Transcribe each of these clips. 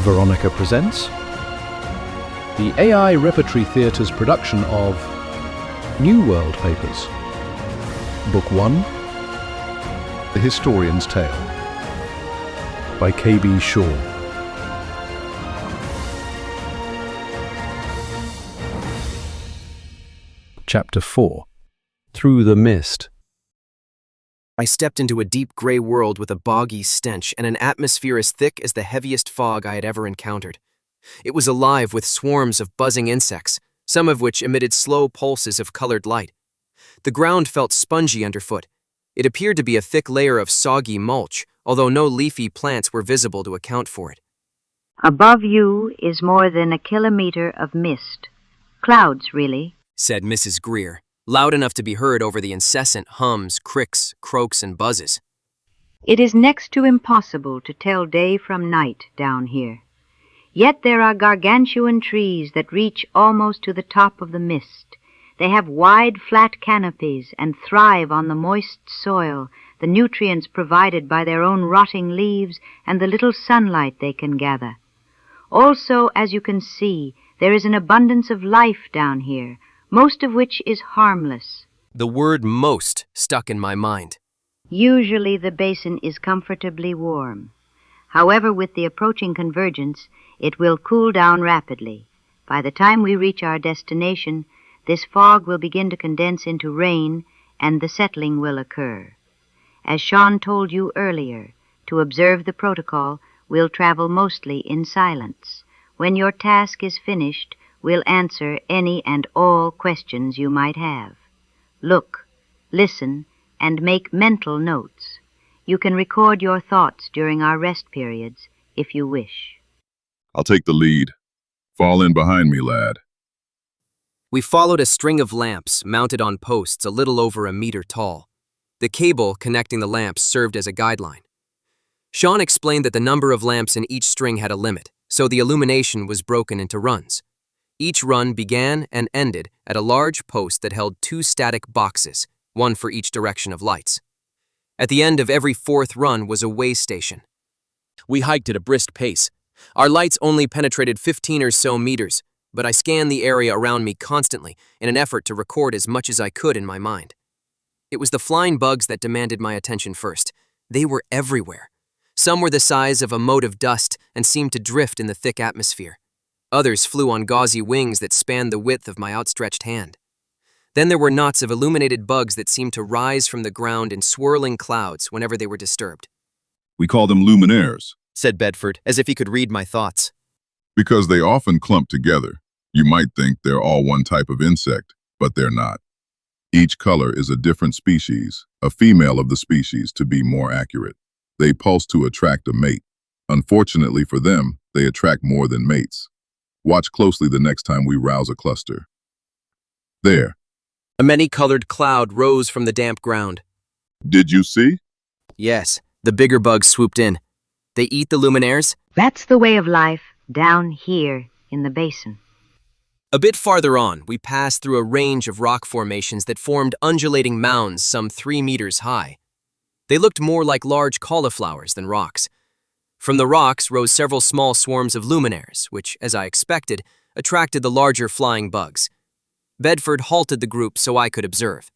Veronica presents the AI Repertory Theatre's production of New World Papers. Book 1, The Historian's Tale, by K.B. Shaw. Chapter 4, Through the Mist. I stepped into a deep gray world with a boggy stench and an atmosphere as thick as the heaviest fog I had ever encountered. It was alive with swarms of buzzing insects, some of which emitted slow pulses of colored light. The ground felt spongy underfoot. It appeared to be a thick layer of soggy mulch, although no leafy plants were visible to account for it. Above you is more than a kilometer of mist. Clouds, really, said Mrs. Greer, loud enough to be heard over the incessant hums, cricks, croaks, and buzzes. It is next to impossible to tell day from night down here. Yet there are gargantuan trees that reach almost to the top of the mist. They have wide, flat canopies and thrive on the moist soil, the nutrients provided by their own rotting leaves and the little sunlight they can gather. Also, as you can see, there is an abundance of life down here, most of which is harmless. The word "most" stuck in my mind. Usually the basin is comfortably warm. However, with the approaching convergence, it will cool down rapidly. By the time we reach our destination, this fog will begin to condense into rain, and the settling will occur. As Sean told you earlier, to observe the protocol, we'll travel mostly in silence. When your task is finished, we'll answer any and all questions you might have. Look, listen, and make mental notes. You can record your thoughts during our rest periods, if you wish. I'll take the lead. Fall in behind me, lad. We followed a string of lamps mounted on posts a little over a meter tall. The cable connecting the lamps served as a guideline. Sean explained that the number of lamps in each string had a limit, so the illumination was broken into runs. Each run began and ended at a large post that held 2 static boxes, one for each direction of lights. At the end of every 4th run was a way station. We hiked at a brisk pace. Our lights only penetrated 15 or so meters, but I scanned the area around me constantly in an effort to record as much as I could in my mind. It was the flying bugs that demanded my attention first. They were everywhere. Some were the size of a mote of dust and seemed to drift in the thick atmosphere. Others flew on gauzy wings that spanned the width of my outstretched hand. Then there were knots of illuminated bugs that seemed to rise from the ground in swirling clouds whenever they were disturbed. We call them luminaires, said Bedford, as if he could read my thoughts. because they often clump together. You might think they're all one type of insect, but they're not. Each color is a different species, a female of the species to be more accurate. They pulse to attract a mate. Unfortunately for them, they attract more than mates. Watch closely the next time we rouse a cluster. There. A many-colored cloud rose from the damp ground. Did you see? Yes, the bigger bugs swooped in. They eat the luminaires? That's the way of life down here in the basin. A bit farther on, we passed through a range of rock formations that formed undulating mounds some 3 meters high. They looked more like large cauliflowers than rocks. From the rocks rose several small swarms of luminaires, which, as I expected, attracted the larger flying bugs. Bedford halted the group so I could observe.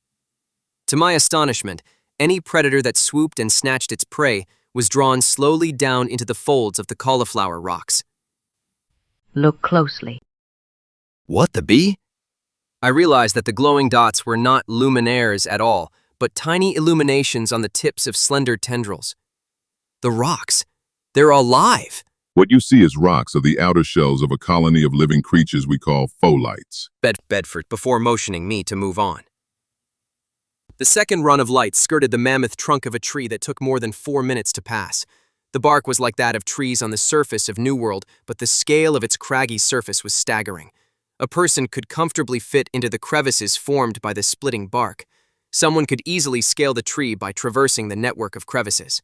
To my astonishment, any predator that swooped and snatched its prey was drawn slowly down into the folds of the cauliflower rocks. Look closely. What the bee? I realized that the glowing dots were not luminaires at all, but tiny illuminations on the tips of slender tendrils. The rocks, they're alive! What you see is rocks are the outer shells of a colony of living creatures we call pholites. Bedford, before motioning me to move on. The second run of lights skirted the mammoth trunk of a tree that took more than 4 minutes to pass. The bark was like that of trees on the surface of New World, but the scale of its craggy surface was staggering. A person could comfortably fit into the crevices formed by the splitting bark. Someone could easily scale the tree by traversing the network of crevices.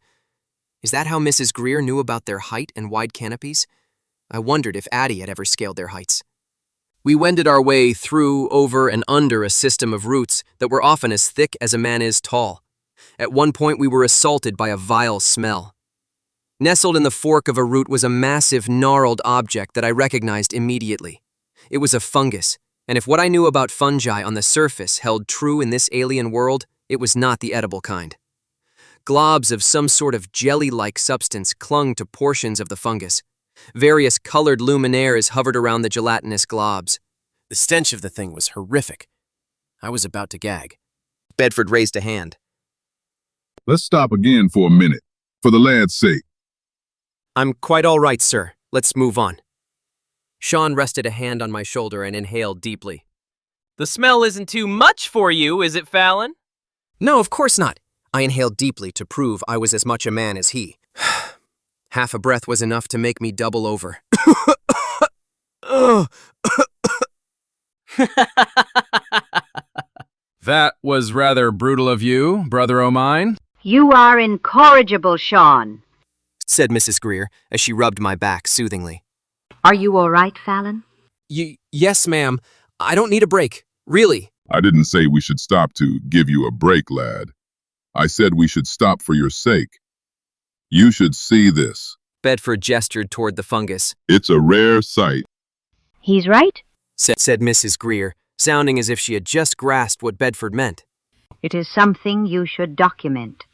Is that how Mrs. Greer knew about their height and wide canopies? I wondered if Addie had ever scaled their heights. We wended our way through, over, and under a system of roots that were often as thick as a man is tall. At one point we were assaulted by a vile smell. Nestled in the fork of a root was a massive, gnarled object that I recognized immediately. It was a fungus, and if what I knew about fungi on the surface held true in this alien world, it was not the edible kind. Globs of some sort of jelly-like substance clung to portions of the fungus. Various colored luminaires hovered around the gelatinous globs. The stench of the thing was horrific. I was about to gag. Bedford raised a hand. Let's stop again for a minute, for the lad's sake. I'm quite all right, sir. Let's move on. Sean rested a hand on my shoulder and inhaled deeply. The smell isn't too much for you, is it, Fallon? No, of course not. I inhaled deeply to prove I was as much a man as he. Half a breath was enough to make me double over. That was rather brutal of you, brother o' mine. You are incorrigible, Sean. Said Mrs. Greer as she rubbed my back soothingly. Are you all right, Fallon? Yes, ma'am. I don't need a break. Really. I didn't say we should stop to give you a break, lad. I said we should stop for your sake. You should see this. Bedford gestured toward the fungus. It's a rare sight. He's right. Said Mrs. Greer, sounding as if she had just grasped what Bedford meant. It is something you should document.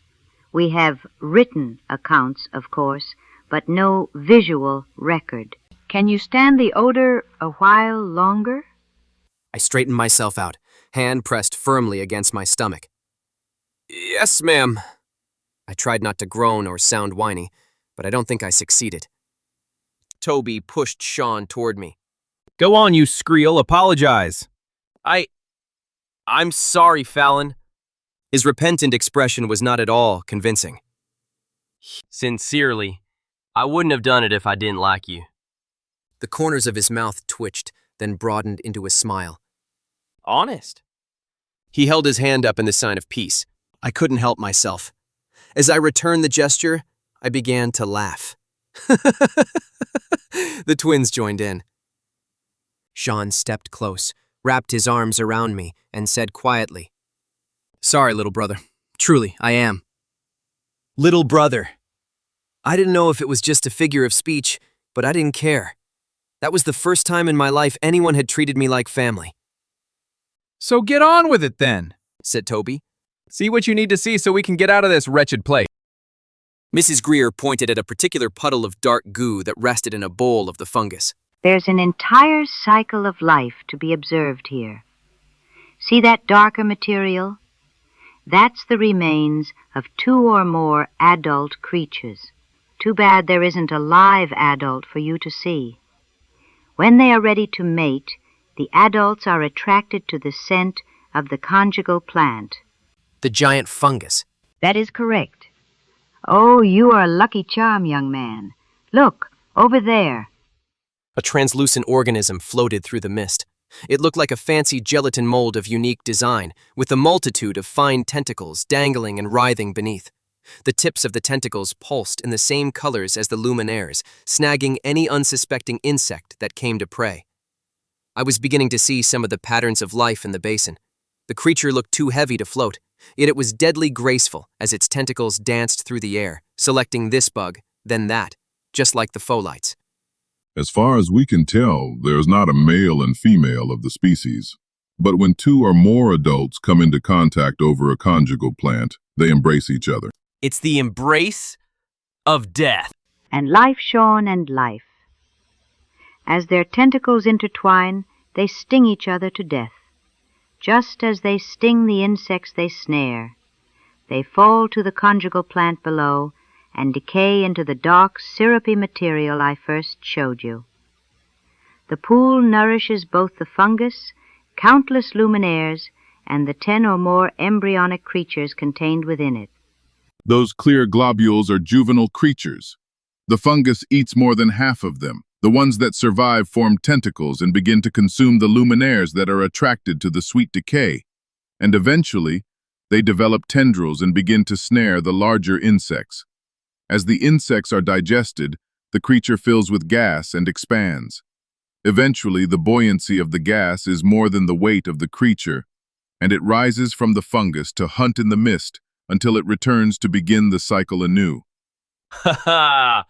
We have written accounts, of course, but no visual record. Can you stand the odor a while longer? I straightened myself out, hand pressed firmly against my stomach. Yes, ma'am. I tried not to groan or sound whiny, but I don't think I succeeded. Toby pushed Sean toward me. Go on, you screel, apologize. I'm sorry, Fallon. His repentant expression was not at all convincing. Sincerely, I wouldn't have done it if I didn't like you. The corners of his mouth twitched, then broadened into a smile. Honest. He held his hand up in the sign of peace. I couldn't help myself. As I returned the gesture, I began to laugh. The twins joined in. Sean stepped close, wrapped his arms around me, and said quietly, "Sorry, little brother. Truly, I am." Little brother. I didn't know if it was just a figure of speech, but I didn't care. That was the first time in my life anyone had treated me like family. So get on with it then, Said Toby. See what you need to see so we can get out of this wretched place. Mrs. Greer pointed at a particular puddle of dark goo that rested in a bowl of the fungus. There's an entire cycle of life to be observed here. See that darker material? That's the remains of 2 or more adult creatures. Too bad there isn't a live adult for you to see. When they are ready to mate, the adults are attracted to the scent of the conjugal plant. The giant fungus. That is correct. Oh, you are a lucky charm, young man. Look, over there. A translucent organism floated through the mist. It looked like a fancy gelatin mold of unique design, with a multitude of fine tentacles dangling and writhing beneath. The tips of the tentacles pulsed in the same colors as the luminaires, snagging any unsuspecting insect that came to prey. I was beginning to see some of the patterns of life in the basin. The creature looked too heavy to float, yet it was deadly graceful as its tentacles danced through the air, selecting this bug, then that, just like the pholites. As far as we can tell, there's not a male and female of the species. But when 2 or more adults come into contact over a conjugal plant, they embrace each other. It's the embrace of death. And life, Sean, and life. As their tentacles intertwine, they sting each other to death. Just as they sting the insects they snare, they fall to the conjugal plant below and decay into the dark, syrupy material I first showed you. The pool nourishes both the fungus, countless luminaires, and the 10 or more embryonic creatures contained within it. Those clear globules are juvenile creatures. The fungus eats more than half of them. The ones that survive form tentacles and begin to consume the luminaires that are attracted to the sweet decay. And eventually, they develop tendrils and begin to snare the larger insects. As the insects are digested, the creature fills with gas and expands. Eventually, the buoyancy of the gas is more than the weight of the creature, and it rises from the fungus to hunt in the mist until it returns to begin the cycle anew. Ha ha!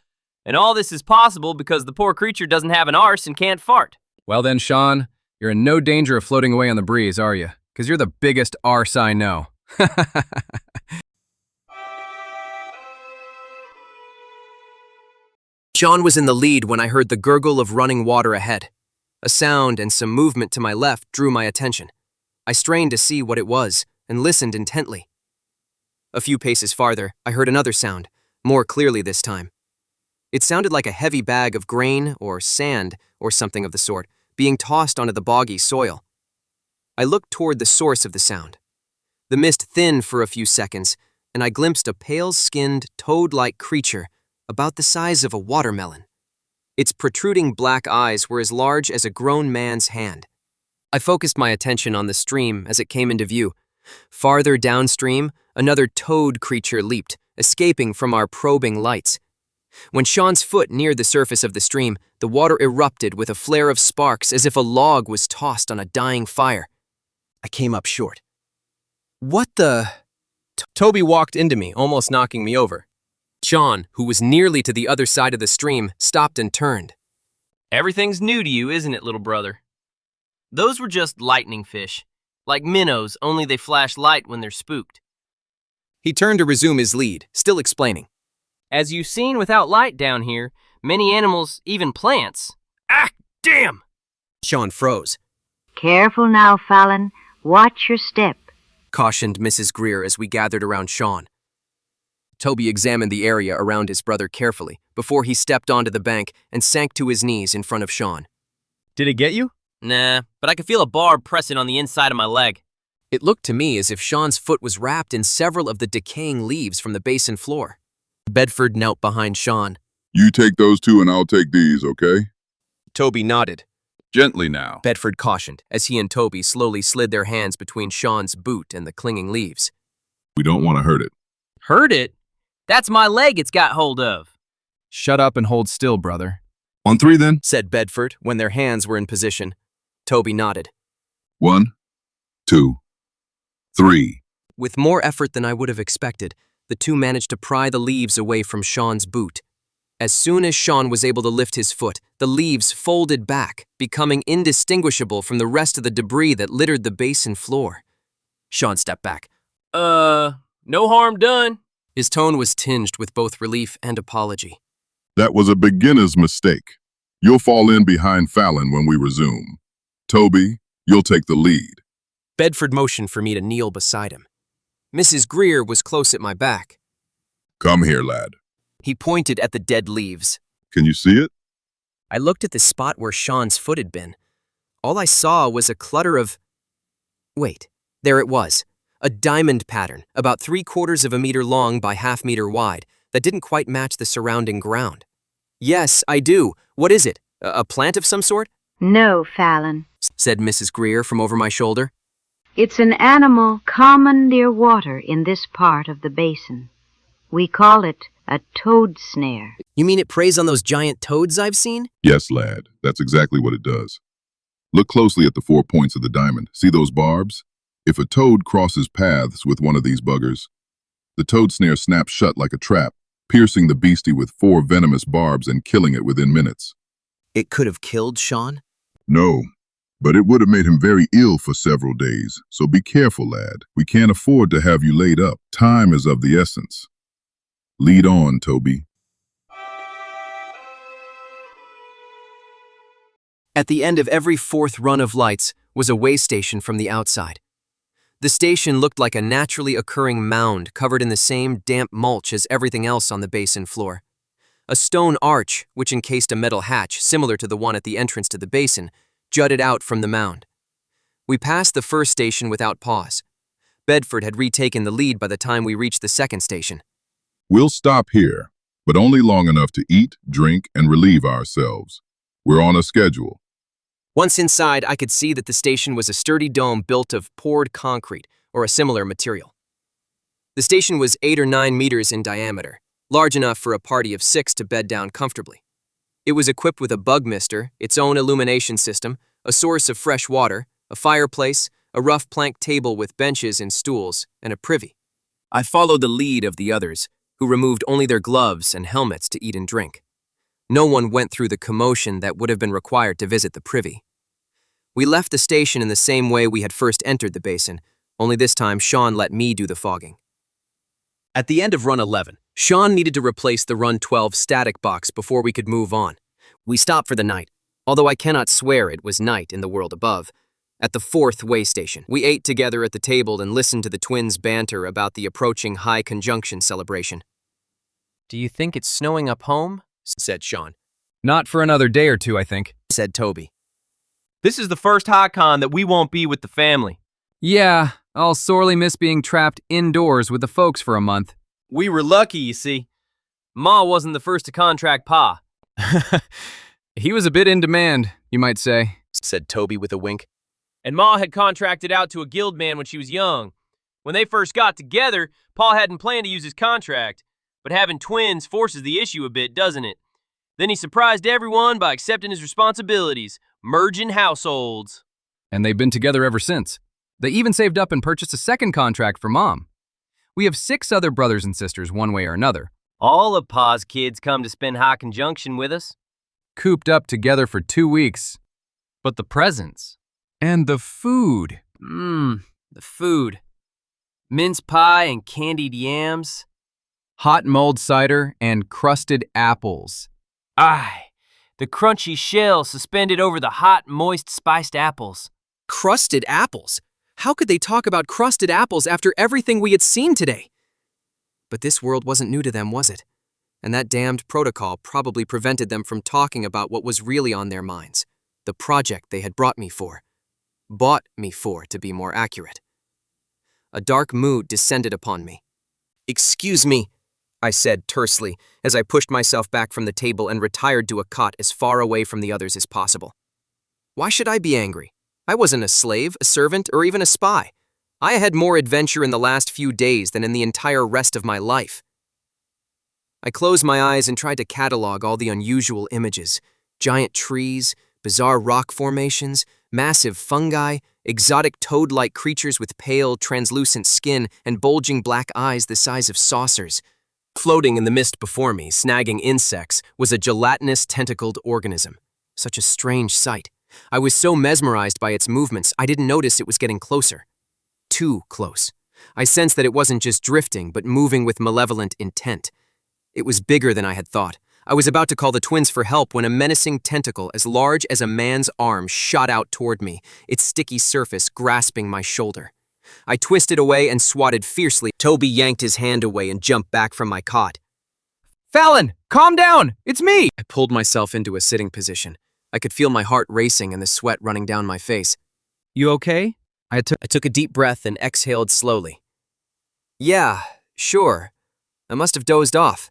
And all this is possible because the poor creature doesn't have an arse and can't fart. Well then, Sean, you're in no danger of floating away on the breeze, are you? Because you're the biggest arse I know. Sean was in the lead when I heard the gurgle of running water ahead. A sound and some movement to my left drew my attention. I strained to see what it was and listened intently. A few paces farther, I heard another sound, more clearly this time. It sounded like a heavy bag of grain or sand or something of the sort being tossed onto the boggy soil. I looked toward the source of the sound. The mist thinned for a few seconds, and I glimpsed a pale-skinned, toad-like creature about the size of a watermelon. Its protruding black eyes were as large as a grown man's hand. I focused my attention on the stream as it came into view. Farther downstream, another toad creature leaped, escaping from our probing lights. When Sean's foot neared the surface of the stream, the water erupted with a flare of sparks as if a log was tossed on a dying fire. I came up short. What the? Toby walked into me, almost knocking me over. Sean, who was nearly to the other side of the stream, stopped and turned. Everything's new to you, isn't it, little brother? Those were just lightning fish. Like minnows, only they flash light when they're spooked. He turned to resume his lead, still explaining. As you've seen without light down here, many animals, even plants. Ah, damn! Sean froze. Careful now, Fallon. Watch your step. Cautioned Mrs. Greer as we gathered around Sean. Toby examined the area around his brother carefully before he stepped onto the bank and sank to his knees in front of Sean. Did it get you? Nah, but I could feel a barb pressing on the inside of my leg. It looked to me as if Sean's foot was wrapped in several of the decaying leaves from the basin floor. Bedford knelt behind Sean. You take those two and I'll take these, okay? Toby nodded. Gently now. Bedford cautioned as he and Toby slowly slid their hands between Sean's boot and the clinging leaves. We don't want to hurt it. Hurt it? That's my leg it's got hold of. Shut up and hold still, brother. On three then? Said Bedford when their hands were in position. Toby nodded. 1, 2, 3. With more effort than I would have expected, the two managed to pry the leaves away from Sean's boot. As soon as Sean was able to lift his foot, the leaves folded back, becoming indistinguishable from the rest of the debris that littered the basin floor. Sean stepped back. No harm done. His tone was tinged with both relief and apology. That was a beginner's mistake. You'll fall in behind Fallon when we resume. Toby, you'll take the lead. Bedford motioned for me to kneel beside him. Mrs. Greer was close at my back. Come here, lad. He pointed at the dead leaves. Can you see it? I looked at the spot where Sean's foot had been. All I saw was a clutter of... Wait, there it was. A diamond pattern, about 3/4 of a meter long by 1/2 meter wide, that didn't quite match the surrounding ground. Yes, I do. What is it? A plant of some sort? No, Fallon. Said Mrs. Greer from over my shoulder. It's an animal common near water in this part of the basin. We call it a toad snare. You mean it preys on those giant toads I've seen? Yes, lad. That's exactly what it does. Look closely at the 4 points of the diamond. See those barbs? If a toad crosses paths with one of these buggers, the toad snare snaps shut like a trap, piercing the beastie with 4 venomous barbs and killing it within minutes. It could have killed Sean? No, but it would have made him very ill for several days, so be careful, lad. We can't afford to have you laid up. Time is of the essence. Lead on, Toby. At the end of every 4th run of lights was a way station from the outside. The station looked like a naturally occurring mound covered in the same damp mulch as everything else on the basin floor. A stone arch, which encased a metal hatch similar to the one at the entrance to the basin, jutted out from the mound. We passed the first station without pause. Bedford had retaken the lead by the time we reached the second station. We'll stop here, but only long enough to eat, drink, and relieve ourselves. We're on a schedule. Once inside, I could see that the station was a sturdy dome built of poured concrete or a similar material. The station was 8 or 9 meters in diameter, large enough for a party of 6 to bed down comfortably. It was equipped with a bug mister, its own illumination system, a source of fresh water, a fireplace, a rough plank table with benches and stools, and a privy. I followed the lead of the others, who removed only their gloves and helmets to eat and drink. No one went through the commotion that would have been required to visit the privy. We left the station in the same way we had first entered the basin, only this time Sean let me do the fogging. At the end of Run 11, Sean needed to replace the Run 12 static box before we could move on. We stopped for the night, although I cannot swear it was night in the world above. At the 4th way station, we ate together at the table and listened to the twins banter about the approaching high conjunction celebration. Do you think it's snowing up home? Said Sean. Not for another day or two, I think. Said Toby. This is the first high con that we won't be with the family. Yeah, I'll sorely miss being trapped indoors with the folks for a month. We were lucky, you see. Ma wasn't the first to contract Pa. He was a bit in demand, you might say. Said Toby with a wink. And Ma had contracted out to a guild man when she was young. When they first got together, Pa hadn't planned to use his contract. But having twins forces the issue a bit, doesn't it? Then he surprised everyone by accepting his responsibilities, merging households. And they've been together ever since. They even saved up and purchased a second contract for Mom. We have 6 other brothers and sisters one way or another. All of Pa's kids come to spend high conjunction with us. Cooped up together for 2 weeks. But the presents. And the food. The food. Mince pie and candied yams. Hot mulled cider and crusted apples. Aye, the crunchy shell suspended over the hot, moist, spiced apples. Crusted apples? How could they talk about crusted apples after everything we had seen today? But this world wasn't new to them, was it? And that damned protocol probably prevented them from talking about what was really on their minds, the project they had brought me for. Bought me for, to be more accurate. A dark mood descended upon me. "Excuse me," I said tersely as I pushed myself back from the table and retired to a cot as far away from the others as possible. Why should I be angry? I wasn't a slave, a servant, or even a spy. I had more adventure in the last few days than in the entire rest of my life. I closed my eyes and tried to catalog all the unusual images: giant trees, bizarre rock formations, massive fungi, exotic toad-like creatures with pale, translucent skin and bulging black eyes the size of saucers. Floating in the mist before me, snagging insects, was a gelatinous, tentacled organism. Such a strange sight. I was so mesmerized by its movements, I didn't notice it was getting closer. Too close. I sensed that it wasn't just drifting, but moving with malevolent intent. It was bigger than I had thought. I was about to call the twins for help when a menacing tentacle as large as a man's arm shot out toward me, its sticky surface grasping my shoulder. I twisted away and swatted fiercely. Toby yanked his hand away and jumped back from my cot. Fallon, calm down! It's me! I pulled myself into a sitting position. I could feel my heart racing and the sweat running down my face. You okay? I took a deep breath and exhaled slowly. Yeah, sure. I must have dozed off.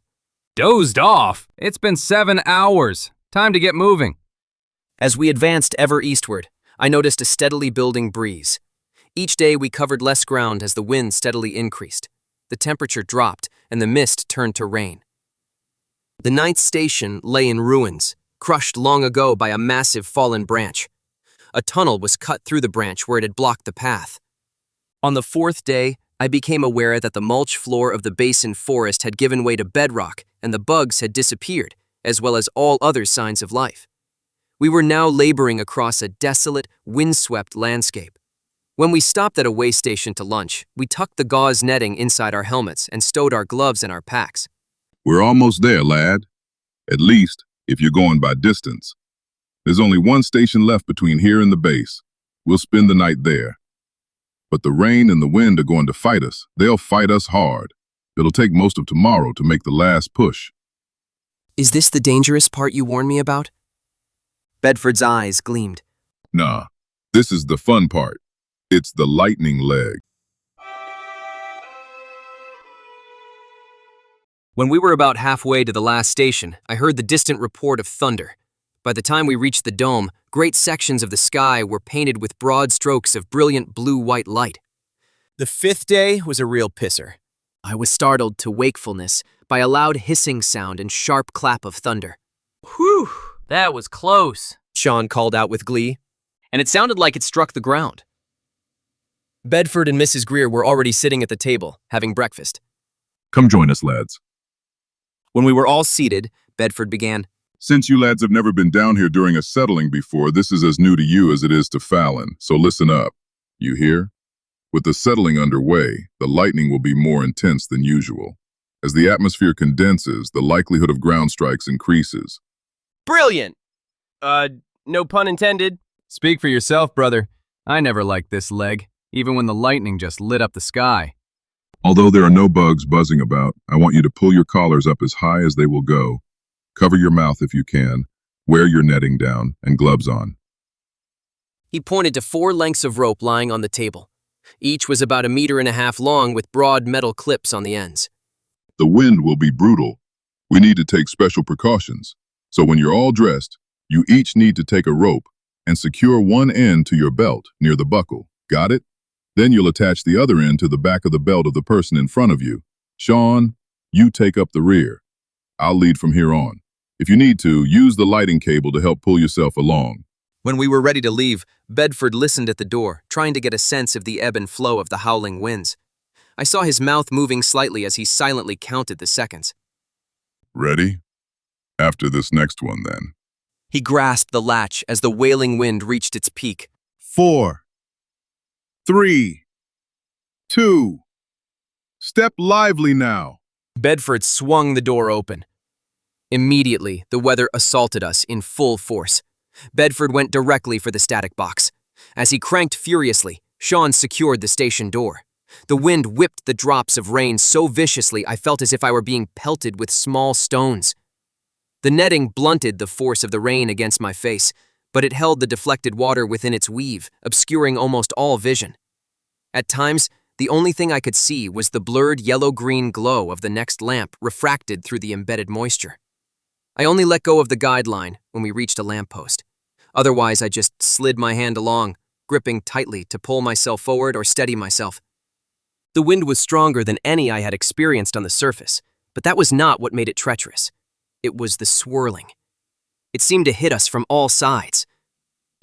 Dozed off? It's been 7 hours. Time to get moving. As we advanced ever eastward, I noticed a steadily building breeze. Each day we covered less ground as the wind steadily increased. The temperature dropped and the mist turned to rain. The 9th station lay in ruins, crushed long ago by a massive fallen branch. A tunnel was cut through the branch where it had blocked the path. On the 4th day, I became aware that the mulch floor of the basin forest had given way to bedrock and the bugs had disappeared, as well as all other signs of life. We were now laboring across a desolate, windswept landscape. When we stopped at a way station to lunch, we tucked the gauze netting inside our helmets and stowed our gloves in our packs. We're almost there, lad. At least, if you're going by distance. There's only one station left between here and the base. We'll spend the night there. But the rain and the wind are going to fight us. They'll fight us hard. It'll take most of tomorrow to make the last push. Is this the dangerous part you warned me about? Bedford's eyes gleamed. Nah, this is the fun part. It's the lightning leg. When we were about halfway to the last station, I heard the distant report of thunder. By the time we reached the dome, great sections of the sky were painted with broad strokes of brilliant blue-white light. The 5th day was a real pisser. I was startled to wakefulness by a loud hissing sound and sharp clap of thunder. Whew, that was close, Sean called out with glee, and it sounded like it struck the ground. Bedford and Mrs. Greer were already sitting at the table, having breakfast. Come join us, lads. When we were all seated, Bedford began. Since you lads have never been down here during a settling before, this is as new to you as it is to Fallon, so listen up. You hear? With the settling underway, the lightning will be more intense than usual. As the atmosphere condenses, the likelihood of ground strikes increases. Brilliant! No pun intended. Speak for yourself, brother. I never liked this leg, even when the lightning just lit up the sky. Although there are no bugs buzzing about, I want you to pull your collars up as high as they will go. Cover your mouth if you can, wear your netting down, and gloves on. He pointed to 4 lengths of rope lying on the table. Each was about 1.5 meters long with broad metal clips on the ends. The wind will be brutal. We need to take special precautions. So when you're all dressed, you each need to take a rope and secure one end to your belt near the buckle. Got it? Then you'll attach the other end to the back of the belt of the person in front of you. Sean, you take up the rear. I'll lead from here on. If you need to, use the lighting cable to help pull yourself along. When we were ready to leave, Bedford listened at the door, trying to get a sense of the ebb and flow of the howling winds. I saw his mouth moving slightly as he silently counted the seconds. Ready? After this next one, then. He grasped the latch as the wailing wind reached its peak. 4, 3, 2. Step lively now. Bedford swung the door open. Immediately, the weather assaulted us in full force. Bedford went directly for the static box. As he cranked furiously, Sean secured the station door. The wind whipped the drops of rain so viciously I felt as if I were being pelted with small stones. The netting blunted the force of the rain against my face, but it held the deflected water within its weave, obscuring almost all vision. At times, the only thing I could see was the blurred yellow-green glow of the next lamp refracted through the embedded moisture. I only let go of the guideline when we reached a lamppost. Otherwise, I just slid my hand along, gripping tightly to pull myself forward or steady myself. The wind was stronger than any I had experienced on the surface, but that was not what made it treacherous. It was the swirling. It seemed to hit us from all sides.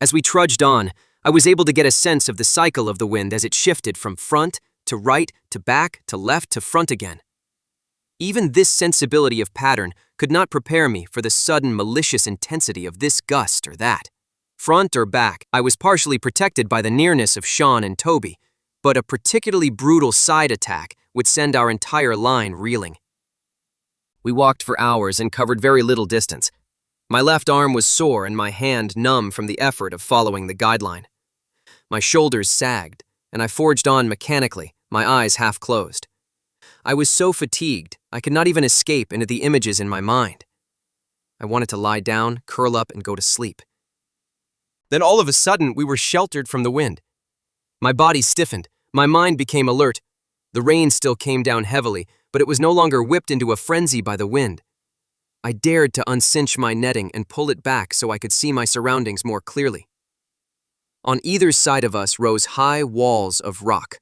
As we trudged on, I was able to get a sense of the cycle of the wind as it shifted from front to right to back to left to front again. Even this sensibility of pattern could not prepare me for the sudden malicious intensity of this gust or that. Front or back, I was partially protected by the nearness of Sean and Toby, but a particularly brutal side attack would send our entire line reeling. We walked for hours and covered very little distance. My left arm was sore and my hand numb from the effort of following the guideline. My shoulders sagged, and I forged on mechanically, my eyes half closed. I was so fatigued, I could not even escape into the images in my mind. I wanted to lie down, curl up, and go to sleep. Then all of a sudden, we were sheltered from the wind. My body stiffened, my mind became alert. The rain still came down heavily, but it was no longer whipped into a frenzy by the wind. I dared to uncinch my netting and pull it back so I could see my surroundings more clearly. On either side of us rose high walls of rock.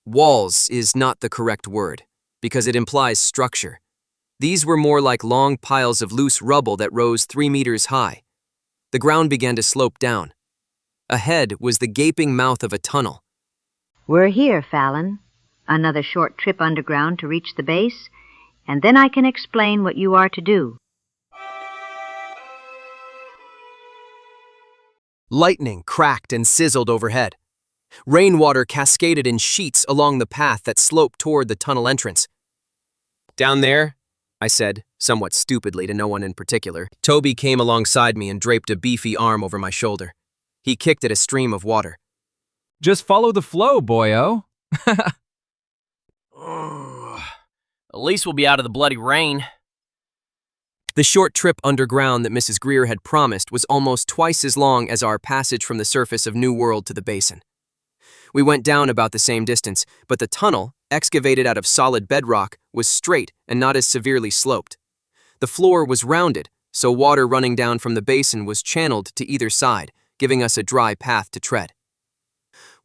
Walls is not the correct word, because it implies structure. These were more like long piles of loose rubble that rose 3 meters high. The ground began to slope down. Ahead was the gaping mouth of a tunnel. We're here, Fallon. Another short trip underground to reach the base, and then I can explain what you are to do. Lightning cracked and sizzled overhead. Rainwater cascaded in sheets along the path that sloped toward the tunnel entrance. "Down there," I said, somewhat stupidly to no one in particular. Toby came alongside me and draped a beefy arm over my shoulder. He kicked at a stream of water. Just follow the flow, boyo. At least we'll be out of the bloody rain. The short trip underground that Mrs. Greer had promised was almost twice as long as our passage from the surface of New World to the basin. We went down about the same distance, but the tunnel, excavated out of solid bedrock, was straight and not as severely sloped. The floor was rounded, so water running down from the basin was channeled to either side, giving us a dry path to tread.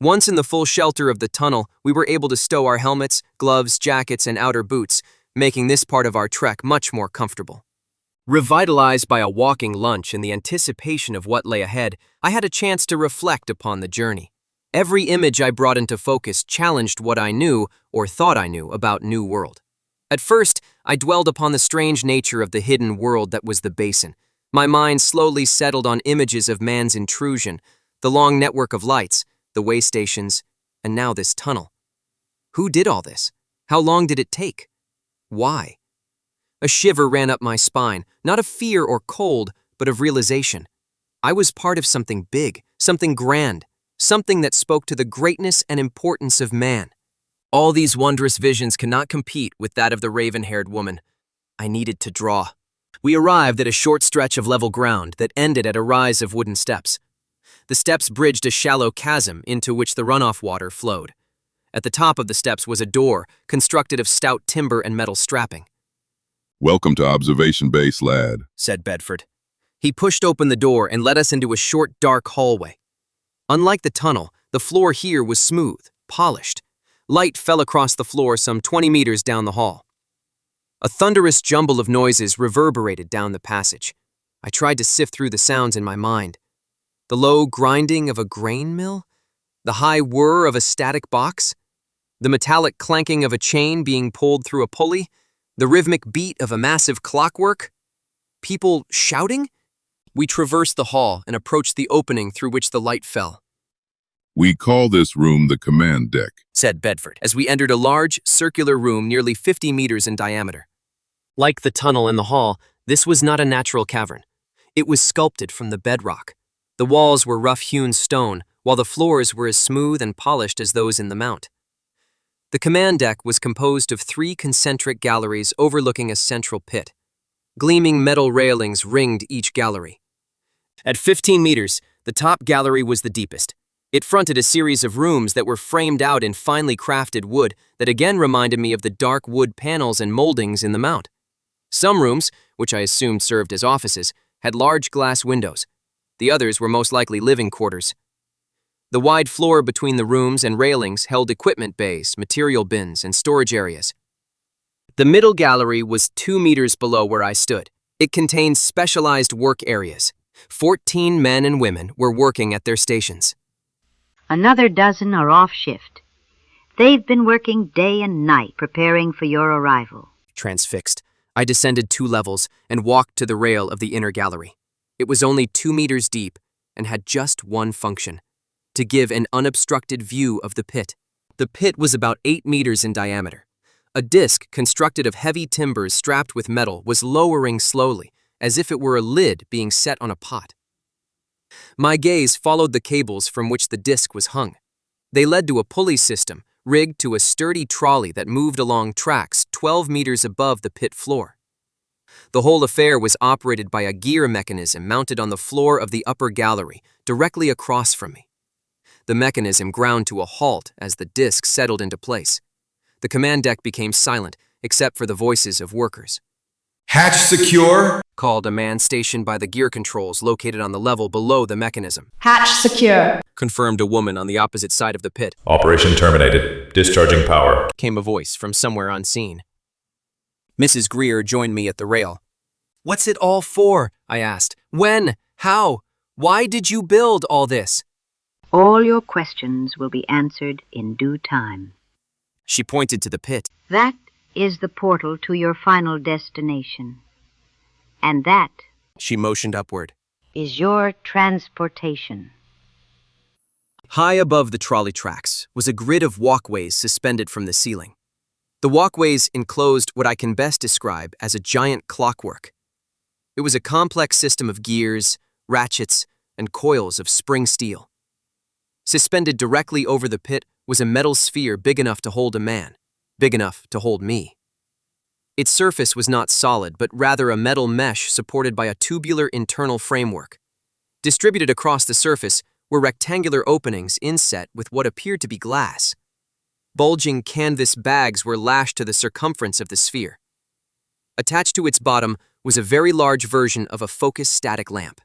Once in the full shelter of the tunnel, we were able to stow our helmets, gloves, jackets, and outer boots, making this part of our trek much more comfortable. Revitalized by a walking lunch and the anticipation of what lay ahead, I had a chance to reflect upon the journey. Every image I brought into focus challenged what I knew or thought I knew about New World. At first, I dwelled upon the strange nature of the hidden world that was the basin. My mind slowly settled on images of man's intrusion, the long network of lights, the way stations, and now this tunnel. Who did all this? How long did it take? Why? A shiver ran up my spine, not of fear or cold, but of realization. I was part of something big, something grand, something that spoke to the greatness and importance of man. All these wondrous visions cannot compete with that of the raven-haired woman. I needed to draw. We arrived at a short stretch of level ground that ended at a rise of wooden steps. The steps bridged a shallow chasm into which the runoff water flowed. At the top of the steps was a door, constructed of stout timber and metal strapping. "Welcome to Observation Base, lad," said Bedford. He pushed open the door and led us into a short, dark hallway. Unlike the tunnel, the floor here was smooth, polished. Light fell across the floor some 20 meters down the hall. A thunderous jumble of noises reverberated down the passage. I tried to sift through the sounds in my mind. The low grinding of a grain mill? The high whir of a static box? The metallic clanking of a chain being pulled through a pulley? The rhythmic beat of a massive clockwork? People shouting? We traversed the hall and approached the opening through which the light fell. "We call this room the command deck," said Bedford, as we entered a large, circular room nearly 50 meters in diameter. Like the tunnel in the hall, this was not a natural cavern. It was sculpted from the bedrock. The walls were rough-hewn stone, while the floors were as smooth and polished as those in the mount. The command deck was composed of 3 concentric galleries overlooking a central pit. Gleaming metal railings ringed each gallery. At 15 meters, the top gallery was the deepest. It fronted a series of rooms that were framed out in finely crafted wood that again reminded me of the dark wood panels and moldings in the mount. Some rooms, which I assumed served as offices, had large glass windows. The others were most likely living quarters. The wide floor between the rooms and railings held equipment bays, material bins, and storage areas. The middle gallery was 2 meters below where I stood. It contained specialized work areas. 14 men and women were working at their stations. Another dozen are off shift. They've been working day and night preparing for your arrival. Transfixed, I descended 2 levels and walked to the rail of the inner gallery. It was only 2 meters deep and had just one function: to give an unobstructed view of the pit. The pit was about 8 meters in diameter. A disc constructed of heavy timbers strapped with metal was lowering slowly, as if it were a lid being set on a pot. My gaze followed the cables from which the disc was hung. They led to a pulley system rigged to a sturdy trolley that moved along tracks 12 meters above the pit floor. The whole affair was operated by a gear mechanism mounted on the floor of the upper gallery, directly across from me. The mechanism ground to a halt as the disc settled into place. The command deck became silent, except for the voices of workers. "Hatch secure," called a man stationed by the gear controls located on the level below the mechanism. "Hatch secure," confirmed a woman on the opposite side of the pit. "Operation terminated. Discharging power," came a voice from somewhere unseen. Mrs. Greer joined me at the rail. "What's it all for?" I asked. "When? How? Why did you build all this?" All your questions will be answered in due time. She pointed to the pit. That is the portal to your final destination. And that She motioned upward. is your transportation. High above the trolley tracks was a grid of walkways suspended from the ceiling. The walkways enclosed what I can best describe as a giant clockwork. It was a complex system of gears, ratchets, and coils of spring steel. Suspended directly over the pit was a metal sphere big enough to hold a man, big enough to hold me. Its surface was not solid, but rather a metal mesh supported by a tubular internal framework. Distributed across the surface were rectangular openings inset with what appeared to be glass. Bulging canvas bags were lashed to the circumference of the sphere. Attached to its bottom was a very large version of a focus static lamp.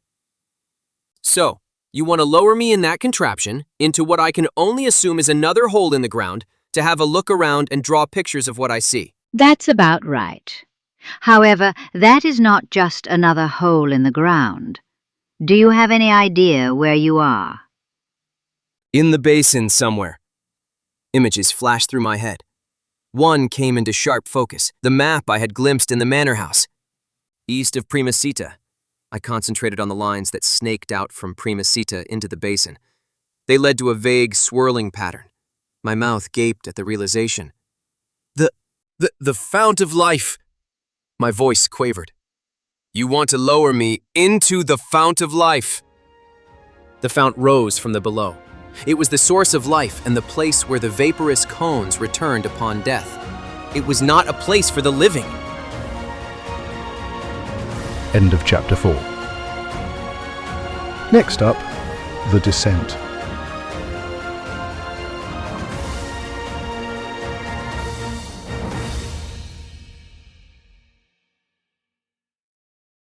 "So, you want to lower me in that contraption into what I can only assume is another hole in the ground to have a look around and draw pictures of what I see." That's about right. However, that is not just another hole in the ground. Do you have any idea where you are? "In the basin somewhere." Images flashed through my head. One came into sharp focus, the map I had glimpsed in the manor house. East of Primacita. I concentrated on the lines that snaked out from Primacita into the basin. They led to a vague, swirling pattern. My mouth gaped at the realization. The fount of life. My voice quavered. You want to lower me into the fount of life. The fount rose from the below. It was the source of life and the place where the vaporous cones returned upon death. It was not a place for the living. End of chapter 4. Next up, the descent.